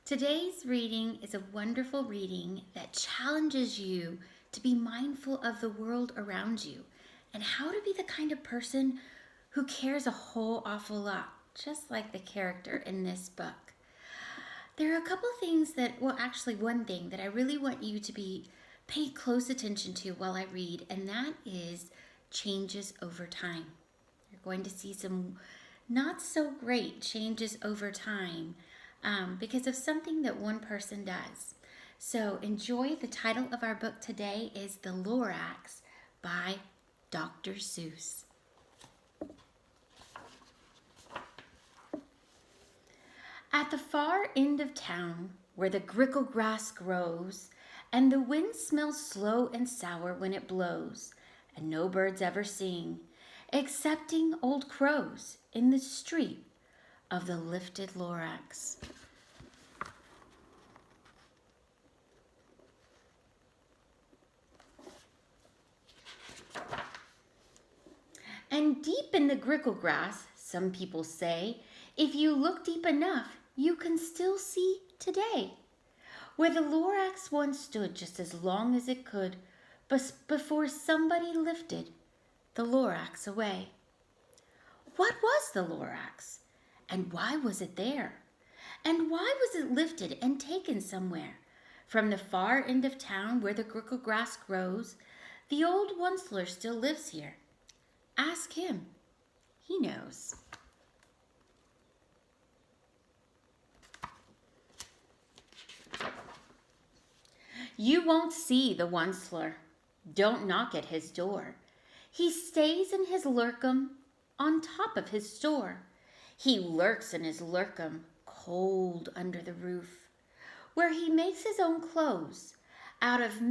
Today's reading is a wonderful reading that challenges you to be mindful of the world around you and how to be the kind of person who cares a whole awful lot, just like the character in this book. There are a couple things one thing that I really want you to pay close attention to while I read, and that is changes over time. You're going to see some not so great changes over time because of something that one person does. So enjoy. The title of our book today is The Lorax by Dr. Seuss. At the far end of town, where the grickle grass grows, and the wind smells slow and sour when it blows, and no birds ever sing, excepting old crows in the street of the lifted Lorax. And deep in the grickle grass, some people say, if you look deep enough, you can still see today, where the Lorax once stood just as long as it could, before somebody lifted the Lorax away. What was the Lorax? And why was it there? And why was it lifted and taken somewhere? From the far end of town where the grickle grass grows, the old Onceler still lives here. Ask him. He knows. You won't see the Onceler. Don't knock at his door. He stays in his lurkum on top of his store. He lurks in his lurkum, cold under the roof, where he makes his own clothes out of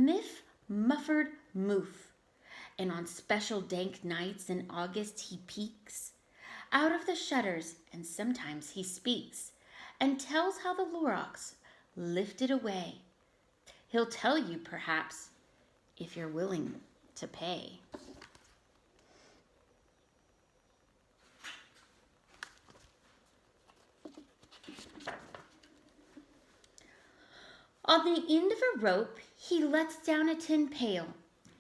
muffered moof. And on special dank nights in August he peeks out of the shutters, and sometimes he speaks and tells how the Lorax lifted away. He'll tell you, perhaps, if you're willing to pay. On the end of a rope, he lets down a tin pail,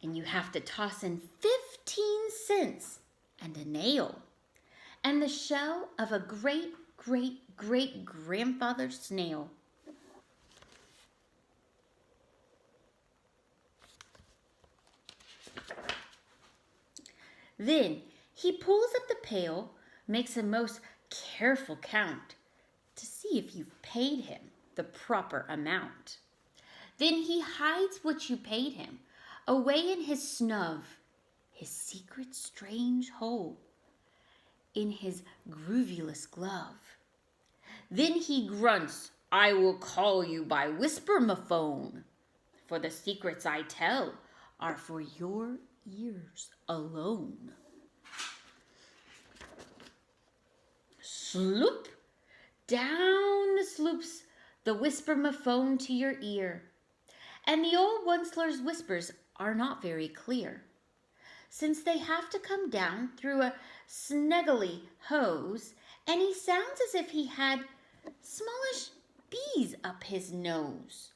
and you have to toss in 15 cents and a nail, and the shell of a great-great-great-grandfather snail. Then he pulls up the pail, makes a most careful count to see if you've paid him the proper amount. Then he hides what you paid him away in his snub, his secret strange hole, in his groovyless glove. Then he grunts, I will call you by whisper-ma-phone, for the secrets I tell are for your ears alone. Sloop, down sloops the whisper-ma-phone to your ear, and the old Onceler's whispers are not very clear, since they have to come down through a snuggly hose, and he sounds as if he had smallish bees up his nose.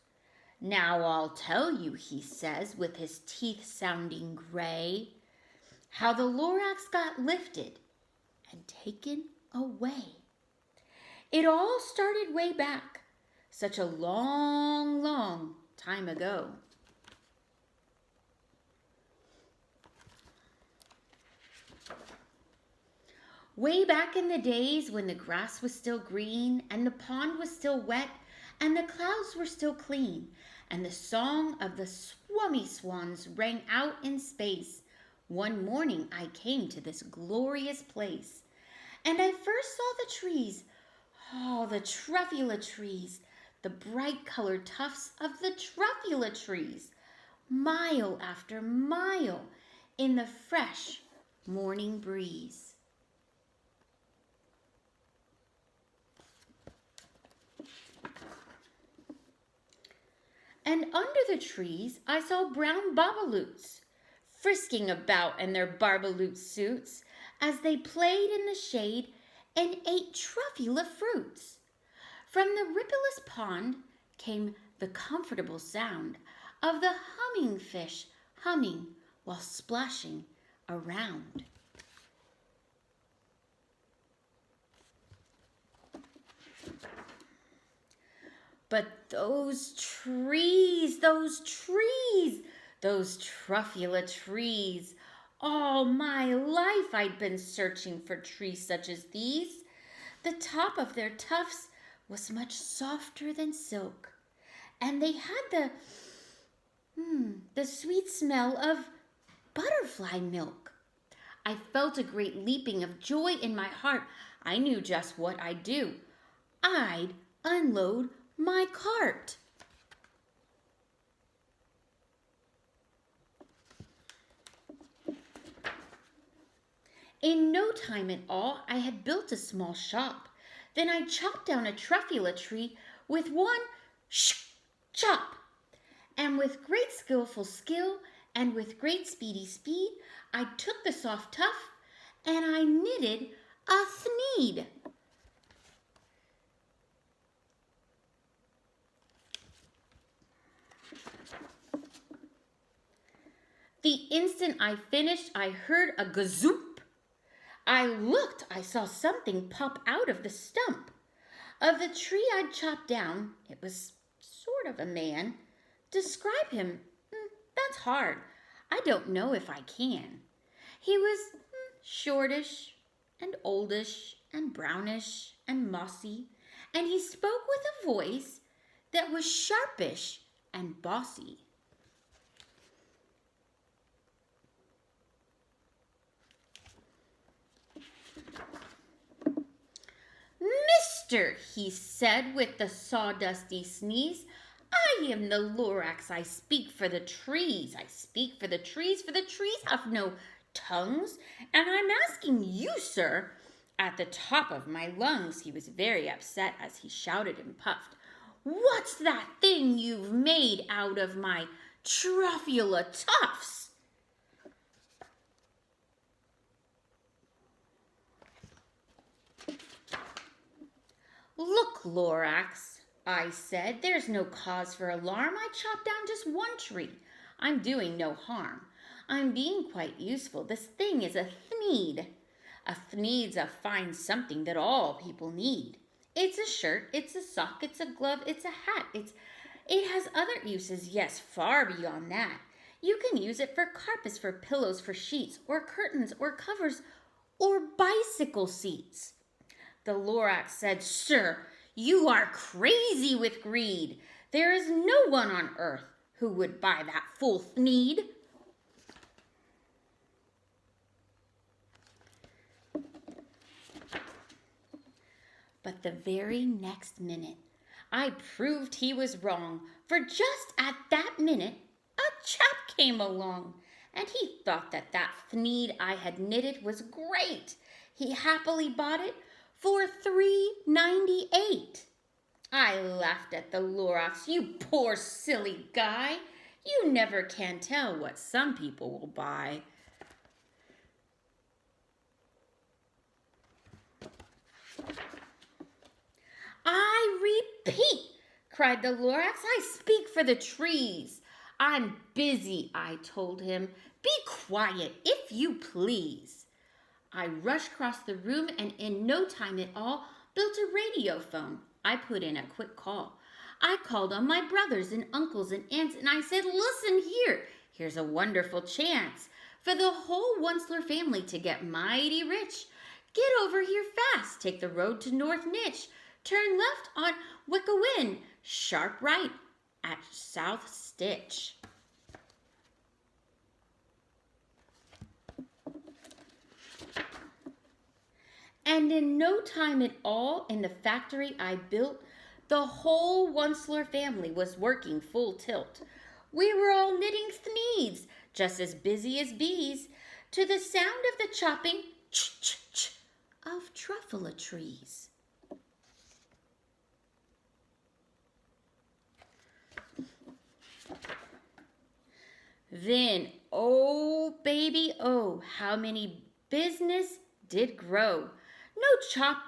Now I'll tell you, he says, with his teeth sounding gray, how the Lorax got lifted and taken away. It all started way back, such a long, long time ago. Way back in the days when the grass was still green and the pond was still wet and the clouds were still clean and the song of the swummy swans rang out in space, one morning I came to this glorious place, and I first saw the trees, the truffula trees, the bright-colored tufts of the truffula trees, mile after mile in the fresh morning breeze. And under the trees I saw brown babaloots, frisking about in their barbaloot suits as they played in the shade and ate truffula fruits. From the rippleless pond came the comfortable sound of the humming fish humming while splashing around. But those trees, those truffula trees, all my life I'd been searching for trees such as these. The top of their tufts was much softer than silk, and they had the sweet smell of butterfly milk. I felt a great leaping of joy in my heart. I knew just what I'd do. I'd unload my cart. In no time at all, I had built a small shop. Then I chopped down a truffula tree with one chop. And with great skillful skill and with great speedy speed, I took the soft tuft and I knitted a thneed. The instant I finished, I heard a gazoop. I looked, I saw something pop out of the stump. Of the tree I'd chopped down, it was sort of a man. Describe him, that's hard. I don't know if I can. He was shortish and oldish and brownish and mossy, and he spoke with a voice that was sharpish and bossy. Mister, he said with the sawdusty sneeze, I am the Lorax. I speak for the trees. I speak for the trees have no tongues. And I'm asking you, sir, at the top of my lungs. He was very upset as he shouted and puffed. What's that thing you've made out of my truffula tufts? Look, Lorax, I said, there's no cause for alarm. I chopped down just one tree. I'm doing no harm. I'm being quite useful. This thing is a thneed. A thneed's a fine something that all people need. It's a shirt, it's a sock, it's a glove, it's a hat. It has other uses, yes, far beyond that. You can use it for carpets, for pillows, for sheets, or curtains, or covers, or bicycle seats. The Lorax said, Sir, you are crazy with greed. There is no one on earth who would buy that full thneed. But the very next minute, I proved he was wrong, for just at that minute, a chap came along, and he thought that thneed I had knitted was great. He happily bought it for $3.98. I laughed at the Lorax. You poor silly guy. You never can tell what some people will buy. I repeat, cried the Lorax, I speak for the trees. I'm busy, I told him. Be quiet, if you please. I rushed across the room and in no time at all built a radio phone. I put in a quick call. I called on my brothers and uncles and aunts and I said, listen here, here's a wonderful chance for the whole Onceler family to get mighty rich. Get over here fast, take the road to North Nitch, turn left on Wickawin, sharp right at South Stitch. And in no time at all, in the factory I built, the whole Onceler family was working full tilt. We were all knitting thneeds, just as busy as bees, to the sound of the chopping ch-ch-ch of truffula trees. Then, oh baby, oh, how many business did grow.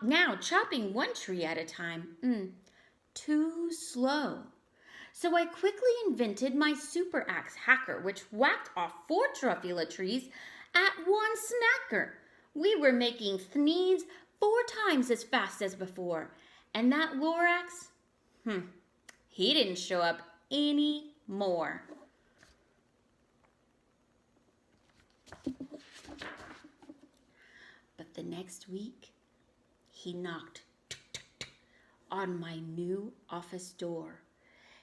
Now chopping one tree at a time. too slow. So I quickly invented my super axe hacker, which whacked off 4 truffula trees at one smacker. We were making thneeds 4 times as fast as before. And that Lorax, he didn't show up any more. But the next week, he knocked on my new office door.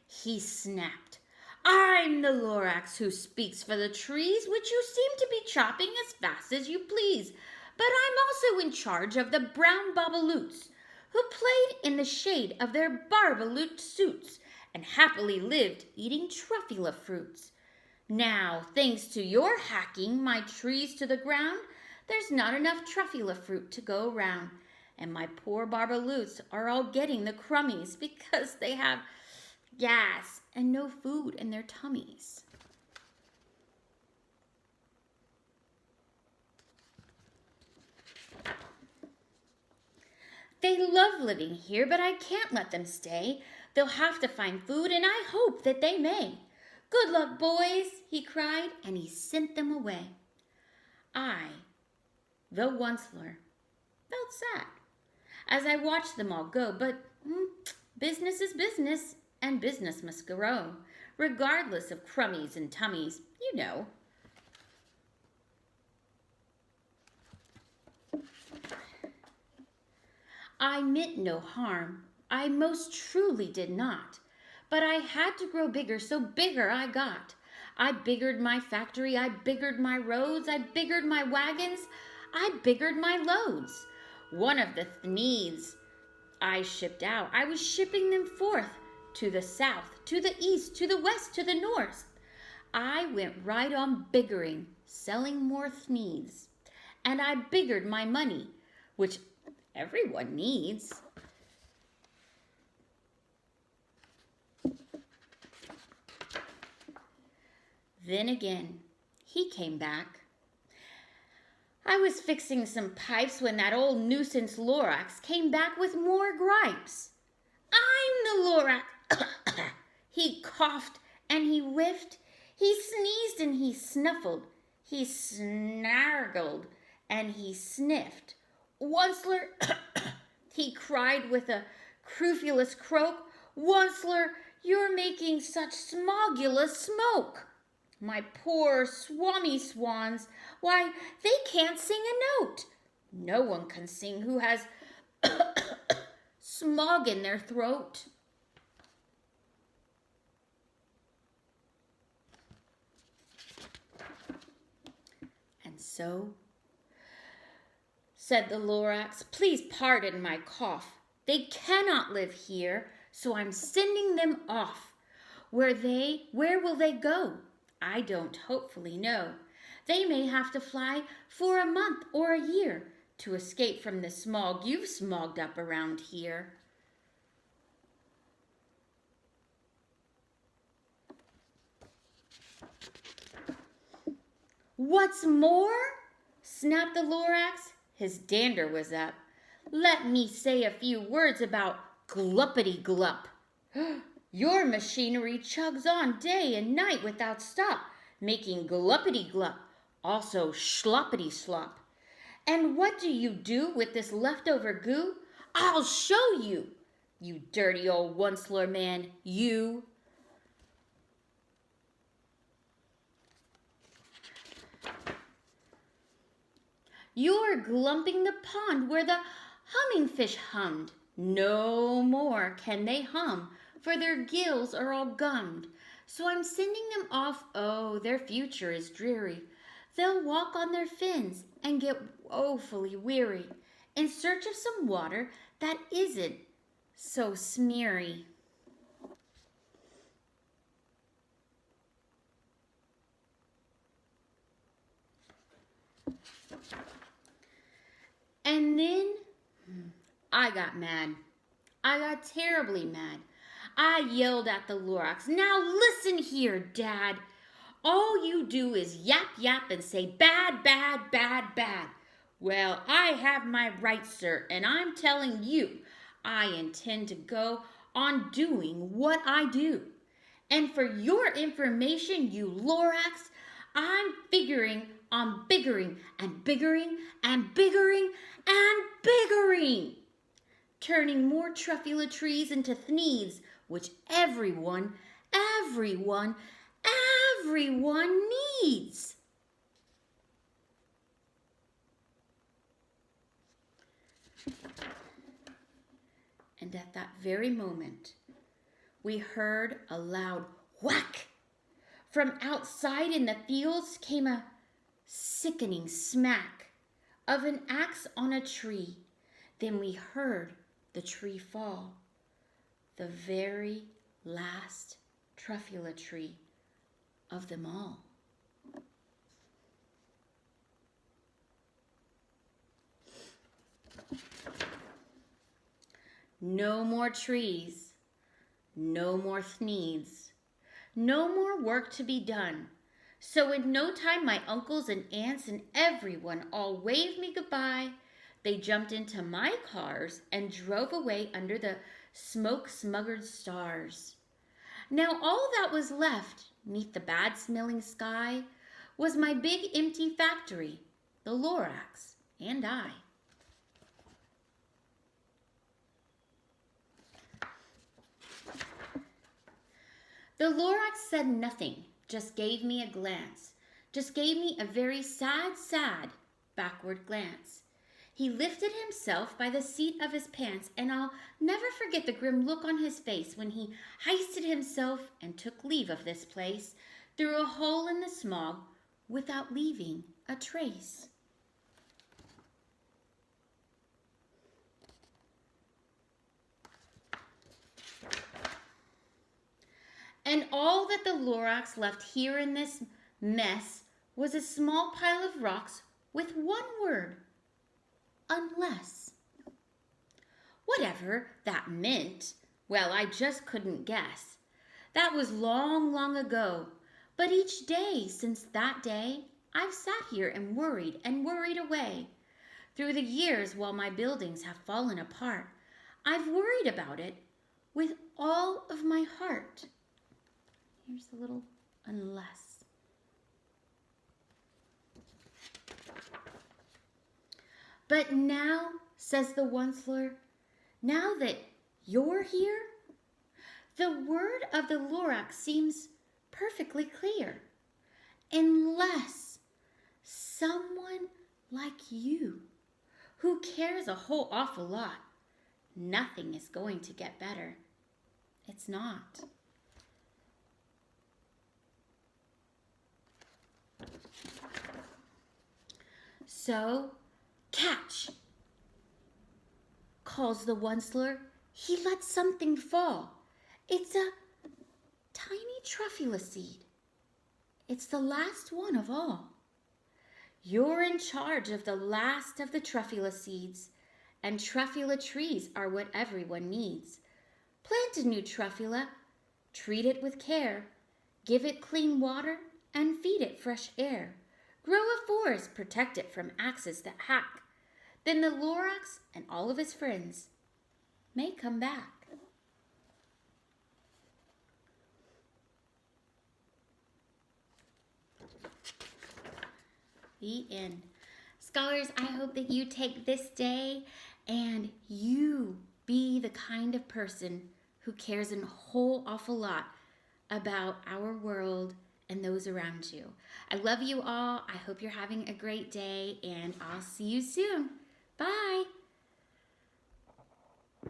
He snapped, "I'm the Lorax who speaks for the trees, which you seem to be chopping as fast as you please. But I'm also in charge of the brown babaloots, who played in the shade of their barbaloot suits and happily lived eating truffula fruits. Now, thanks to your hacking my trees to the ground, there's not enough truffula fruit to go round, and my poor barbaloots are all getting the crummies because they have gas and no food in their tummies." "They love living here, but I can't let them stay. They'll have to find food, and I hope that they may. Good luck, boys," he cried, and he sent them away. I, the Onceler, felt sad as I watched them all go, but business is business, and business must grow, regardless of crummies and tummies, you know. I meant no harm, I most truly did not, but I had to grow bigger, so bigger I got. I biggered my factory, I biggered my roads, I biggered my wagons, I biggered my loads. One of the thneeds I shipped out, I was shipping them forth to the south, to the east, to the west, to the north. I went right on biggering, selling more thneeds, and I biggered my money, which everyone needs. Then again, he came back. I was fixing some pipes when that old nuisance Lorax came back with more gripes. "I'm the Lorax." He coughed and he whiffed. He sneezed and he snuffled. He snargled and he sniffed. "Onceler," he cried with a crufulous croak, "Onceler, you're making such smogulous smoke. My poor swammy swans, why, they can't sing a note. No one can sing who has smog in their throat." "And so," said the Lorax, "please pardon my cough. They cannot live here, so I'm sending them off. Where will they go? I don't hopefully know. They may have to fly for a month or a year to escape from the smog you've smogged up around here." "What's more?" snapped the Lorax. His dander was up. "Let me say a few words about gluppity-glup. Your machinery chugs on day and night without stop, making gluppity-glup, also schloppity-slop. And what do you do with this leftover goo? I'll show you, you dirty old Onceler man, you." "You're glumping the pond where the humming fish hummed. No more can they hum, for their gills are all gummed. So I'm sending them off. Oh, their future is dreary. They'll walk on their fins and get woefully weary, in search of some water that isn't so smeary." And then I got mad. I got terribly mad. I yelled at the Lorax, "Now listen here, Dad. All you do is yap, yap, and say bad, bad, bad, bad. Well, I have my rights, sir, and I'm telling you, I intend to go on doing what I do. And for your information, you Lorax, I'm figuring on biggering and biggering and biggering and biggering, turning more truffula trees into thneeds, which everyone needs. And at that very moment, we heard a loud whack. From outside in the fields came a sickening smack of an axe on a tree. Then we heard the tree fall, the very last truffula tree of them all. No more trees, no more thneeds, no more work to be done. So in no time my uncles and aunts and everyone all waved me goodbye. They jumped into my cars and drove away under the smoke-smuggered stars. Now all that was left, 'neath the bad-smelling sky, was my big empty factory, the Lorax, and I. The Lorax said nothing, just gave me a glance, just gave me a very sad, backward glance. He lifted himself by the seat of his pants, and I'll never forget the grim look on his face when he hoisted himself and took leave of this place through a hole in the smog without leaving a trace. And all that the Lorax left here in this mess was a small pile of rocks with one word: unless. Whatever that meant, well, I just couldn't guess. That was long ago, but each day since that day, I've sat here and worried away. Through the years while my buildings have fallen apart, I've worried about it with all of my heart. Here's a little unless. But now, says the Onceler, now that you're here, the word of the Lorax seems perfectly clear. Unless someone like you, who cares a whole awful lot, nothing is going to get better. It's not. So, catch, calls the Onceler. He lets something fall. It's a tiny truffula seed. It's the last one of all. You're in charge of the last of the truffula seeds, and truffula trees are what everyone needs. Plant a new truffula, treat it with care, give it clean water, and feed it fresh air. Grow a forest, protect it from axes that hack. Then the Lorax and all of his friends may come back. The end. Scholars, I hope that you take this day and you be the kind of person who cares a whole awful lot about our world and those around you. I love you all. I hope you're having a great day, and I'll see you soon. Bye.